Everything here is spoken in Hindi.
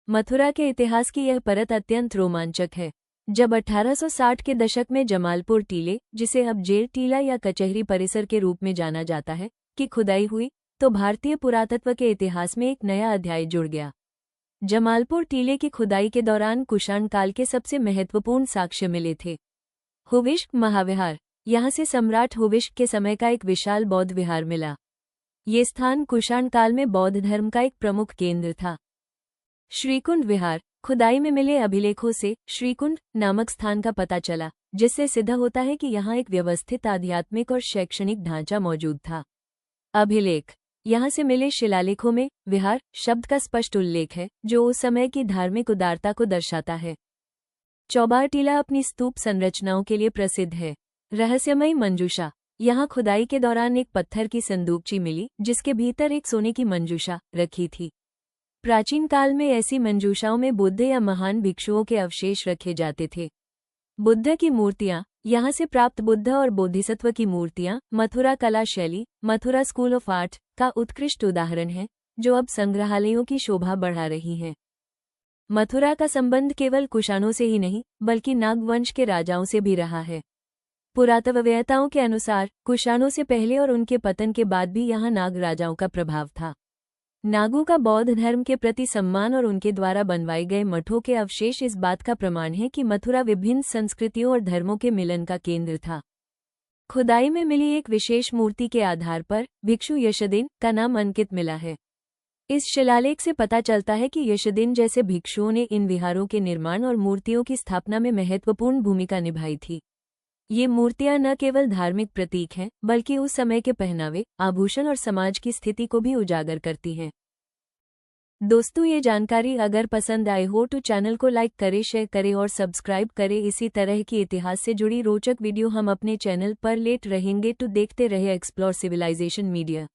मथुरा के इतिहास की यह परत अत्यंत रोमांचक है। जब 1860 के दशक में जमालपुर टीले, जिसे अब जेल टीला या कचहरी परिसर के रूप में जाना जाता है, की खुदाई हुई, तो भारतीय पुरातत्व के इतिहास में एक नया अध्याय जुड़ गया। जमालपुर टीले की खुदाई के दौरान कुषाण काल के सबसे महत्वपूर्ण साक्ष्य मिले थे। हुविश्क महाविहार, यहाँ से सम्राट हुविश्क के समय का एक विशाल बौद्ध विहार मिला। ये स्थान कुषाण काल में बौद्ध धर्म का एक प्रमुख केंद्र था। श्रीकुंड विहार, खुदाई में मिले अभिलेखों से श्रीकुंड नामक स्थान का पता चला, जिससे सिद्ध होता है कि यहाँ एक व्यवस्थित आध्यात्मिक और शैक्षणिक ढांचा मौजूद था। अभिलेख, यहाँ से मिले शिलालेखों में विहार शब्द का स्पष्ट उल्लेख है, जो उस समय की धार्मिक उदारता को दर्शाता है। चौबार टीला अपनी स्तूप संरचनाओं के लिए प्रसिद्ध है। रहस्यमयी मंजूषा, यहाँ खुदाई के दौरान एक पत्थर की संदूकची मिली, जिसके भीतर एक सोने की मंजूषा रखी थी। प्राचीन काल में ऐसी मंजूषाओं में बुद्ध या महान भिक्षुओं के अवशेष रखे जाते थे। बुद्ध की मूर्तियां, यहाँ से प्राप्त बुद्ध और बोधिसत्व की मूर्तियां मथुरा कला शैली, मथुरा स्कूल ऑफ आर्ट का उत्कृष्ट उदाहरण है, जो अब संग्रहालयों की शोभा बढ़ा रही हैं। मथुरा का संबंध केवल कुषाणों से ही नहीं, बल्कि नाग वंश के राजाओं से भी रहा है। पुरातत्ववेत्ताओं के अनुसार कुषाणों से पहले और उनके पतन के बाद भी यहाँ नाग राजाओं का प्रभाव था। नागों का बौद्ध धर्म के प्रति सम्मान और उनके द्वारा बनवाए गए मठों के अवशेष इस बात का प्रमाण है कि मथुरा विभिन्न संस्कृतियों और धर्मों के मिलन का केंद्र था। खुदाई में मिली एक विशेष मूर्ति के आधार पर भिक्षु यशदिन का नाम अंकित मिला है। इस शिलालेख से पता चलता है कि यशदिन जैसे भिक्षुओं ने इन विहारों के निर्माण और मूर्तियों की स्थापना में महत्वपूर्ण भूमिका निभाई थी। ये मूर्तियां न केवल धार्मिक प्रतीक हैं, बल्कि उस समय के पहनावे, आभूषण और समाज की स्थिति को भी उजागर करती हैं। दोस्तों, ये जानकारी अगर पसंद आए हो तो चैनल को लाइक करें, शेयर करें और सब्सक्राइब करें। इसी तरह की इतिहास से जुड़ी रोचक वीडियो हम अपने चैनल पर लेट रहेंगे। तो देखते रहे एक्सप्लोर सिविलाइजेशन मीडिया।